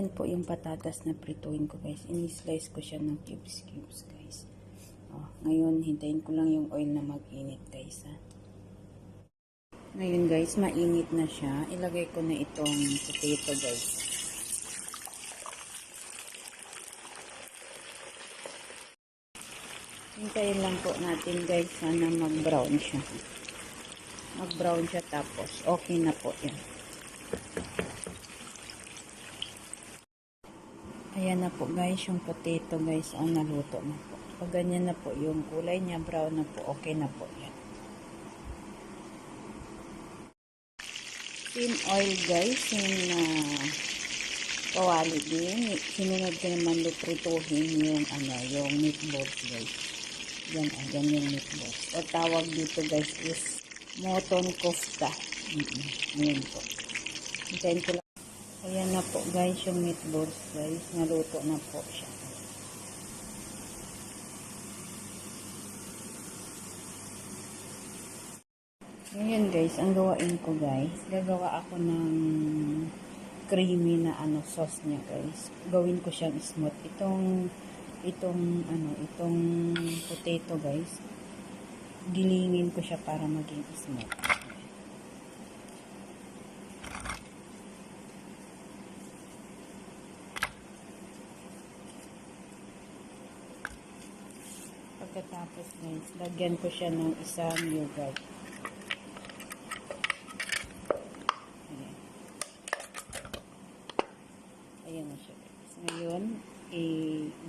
Ayan po yung patatas na prituin ko guys. Ini-slice ko siya ng cubes guys. Ngayon, hintayin ko lang yung oil na mag-init guys ha. Ngayon guys, mainit na siya. Ilagay ko na itong potato guys. Hintayin lang po natin guys sana mag-brown siya. Mag-brown siya tapos okay na po yan. Ayan na po guys, yung potato guys, naluto na po. Pag ganyan na po yung kulay niya, brown na po, okay na po yan. Tin oil guys, yung kawali din. Sinunod ko naman luprituhin yung yung meatballs guys. Yan yung meatballs. O tawag dito guys is moton kofta. Ayan po. Hintayin ko lang. Ayan na po guys yung meatballs guys. Naluto na po siya. Ngayon guys, ang gawain ko guys, gagawa ako ng creamy na sauce niya guys. Gawin ko siyang smooth. Itong potato guys. Gilingin ko siya para maging smooth. Pagkatapos guys, lagyan ko siya ng isang yogurt. Ayan na siya guys. Ngayon,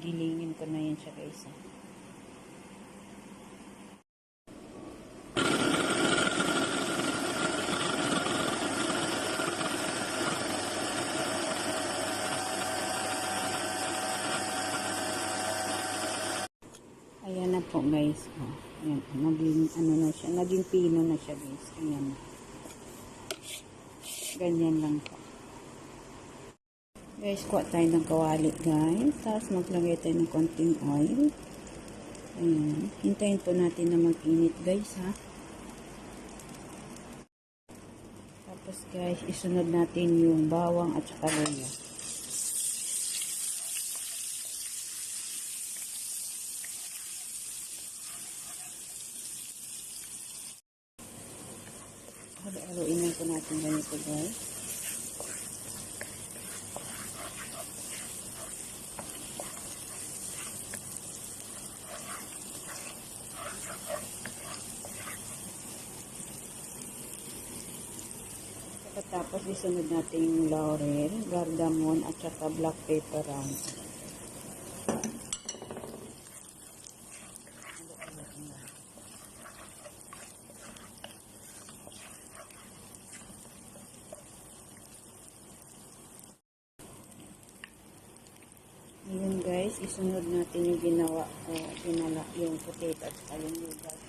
gilingin ko na yan siya guys. Ayan na po guys. Ayan, naging na siya. Naging pino na siya guys. Ayan. Ganyan lang po. Guys, kuha tayo ng kawali guys. Tapos maglagay tayo ng konting oil. Ayan. Hintayin po natin na mag-init guys ha. Tapos guys, isunod natin yung bawang at saka luya. Haluin lang po natin ganito guys. Tapos isunod natin yung laurel, cardamom at saka black pepper round. Ngayon guys, isunod natin yung ginawa ko, yung potato at saka yung yogurt.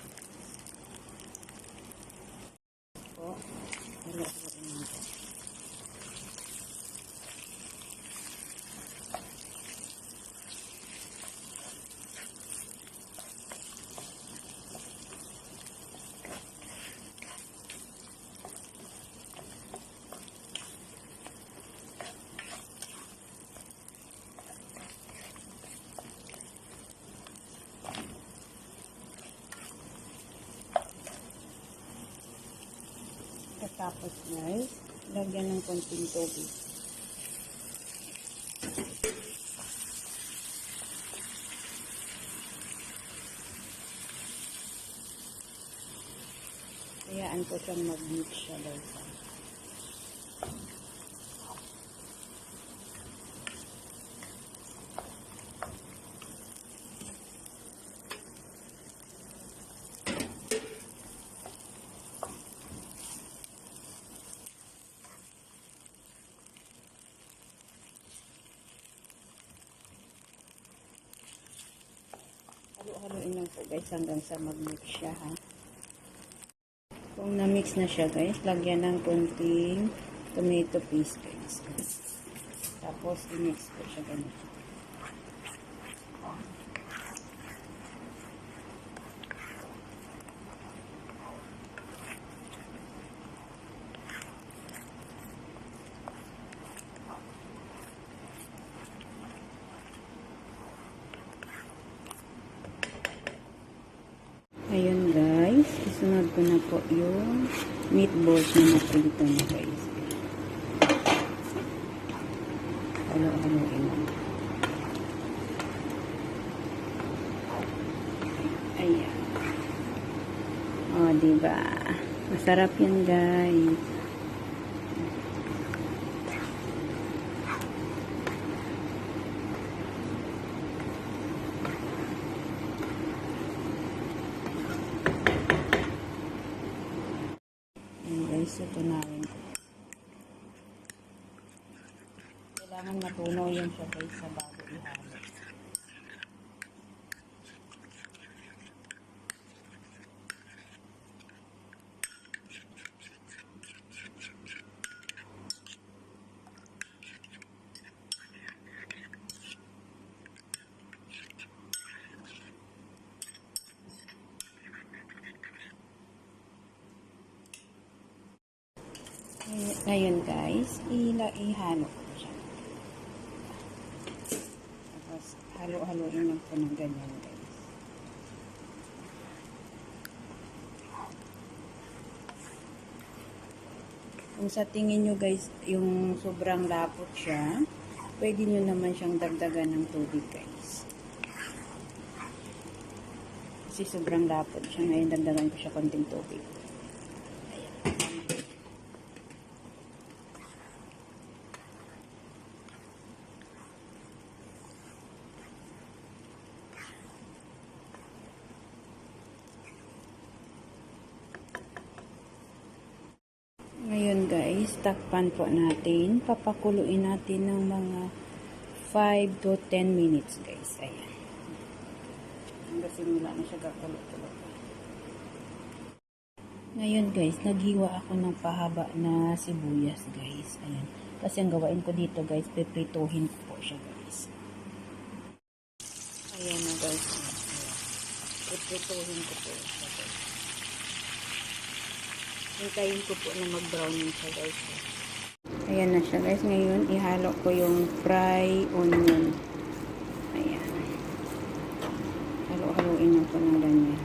Po, halo-haloin natin. Tapos guys, lagyan ng konting tubig. Hayaan ko siyang mag-mix siya guys. Halo-haloin lang po guys hanggang sa mag-mix siya ha. Kung na-mix na siya guys, lagyan ng konting tomato paste guys. Tapos i-mix ko siya ganito. ko na po yung meatballs na naprito na guys. Halo-haloin lang. Ayan. O, diba? Masarap yan guys. Guys, ito na rin. Kailangan matunaw yan siya guys sa bago ihalo. Ngayon guys, ihalo ko siya. Tapos halo-haloin lang po ng ganyan guys. Kung sa tingin nyo guys, yung sobrang lapot siya, pwede nyo naman siyang dagdagan ng tubig guys. Kasi sobrang lapot siya, ngayon dagdagan ko siya konting tubig. Ngayon guys, takpan po natin. Papakuluin natin ng mga 5 to 10 minutes guys. Ayan. Hanggang simula na siya kakulo-kulo. Ngayon guys, naghiwa ako ng pahaba na sibuyas guys. Ayan. Kasi ang gawain ko dito guys, piprituhin ko po siya guys. Ayan na guys. Piprituhin ko po siya guys. Hintayin ko po na mag-browning siya guys. Ayan na siya guys. Ngayon, ihalo ko yung fry onion. Ayan. Halo-haloin na po ng ganyan.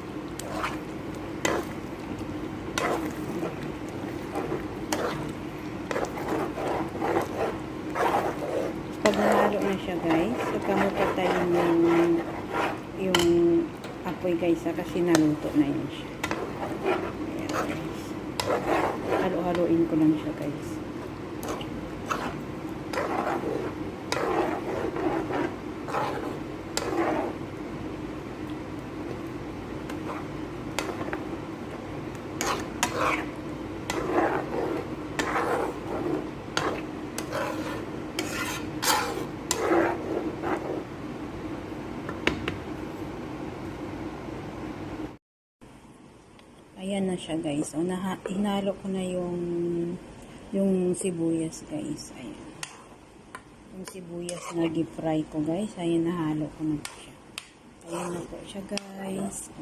Pag nahalo na siya guys, saka mo patayin yung apoy guys kasi naluto na yun siya. Ayan guys. Halo-haloin ko lang siya guys. Ayan na siya guys. O, hinalo ko na yung sibuyas guys. Ayan. Yung sibuyas na gi-fry ko guys. Ayan, nahalo ko na siya. Ayan na po siya guys.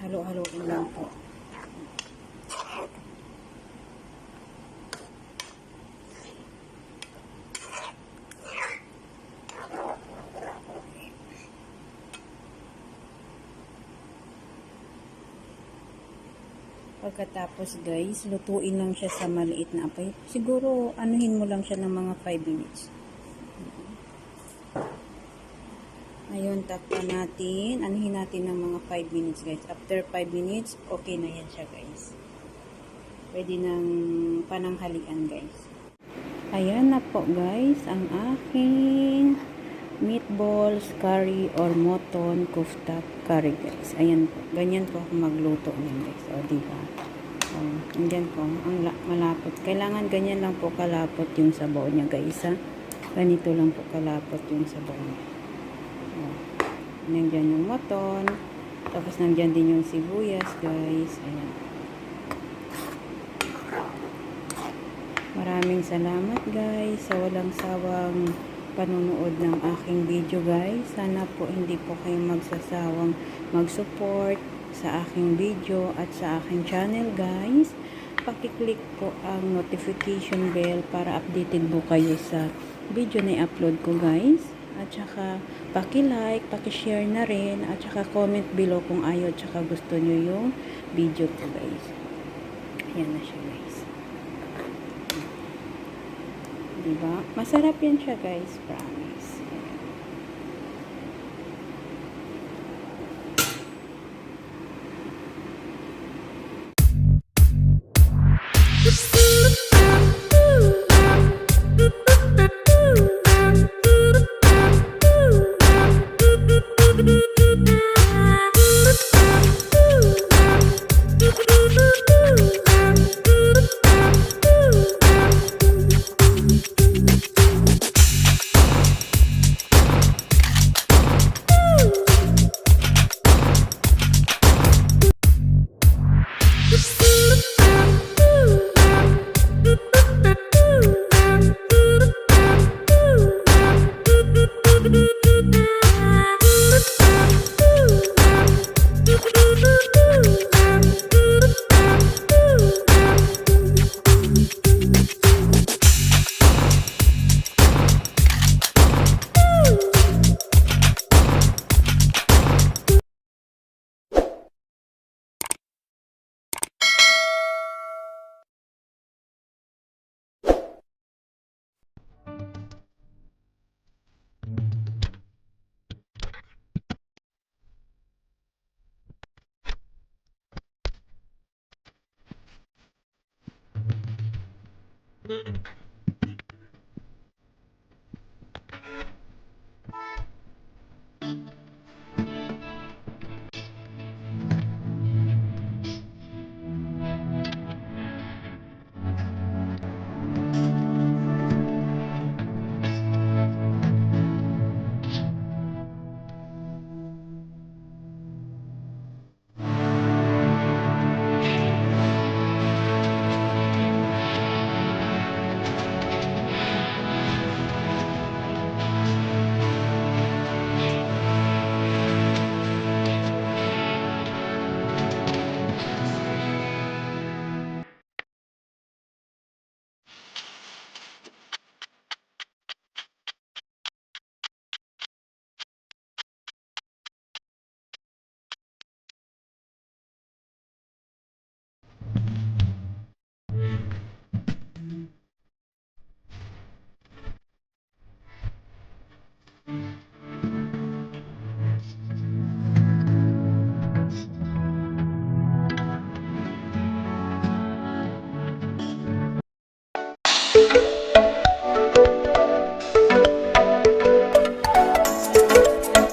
Halo-haloin lang po. Pagkatapos guys, lutuin lang siya sa maliit na apoy. Siguro anuhin mo lang siya ng mga 5 minutes. Ngayon takpan natin. Anuhin natin ng mga 5 minutes guys. After 5 minutes, okay na yan siya guys. Pwede nang pananghalian guys. Ayan na po guys, ang aking meatballs, curry, or mutton kufta curry guys. Ayan po. Ganyan po ako magluto niyan guys. O, diba? O, andyan po. Ang malapot. Kailangan ganyan lang po kalapot yung sabaw niya guys ha. Ganito lang po kalapot yung sabaw niya. O, nandyan yung mutton. Tapos nandyan din yung sibuyas guys. Ayan. Maraming salamat guys sa walang sawang panunood ng aking video guys. Sana po hindi po kayo magsasawang mag-support sa aking video at sa aking channel guys. Pakiclick po ang notification bell para updated po kayo sa video na i-upload ko guys. At saka, paki-like, paki-share na rin. At saka, comment below kung ayaw at saka gusto nyo yung video ko, guys. Ayan na siya, guys. Diba? Masarap yan siya, guys. Promise.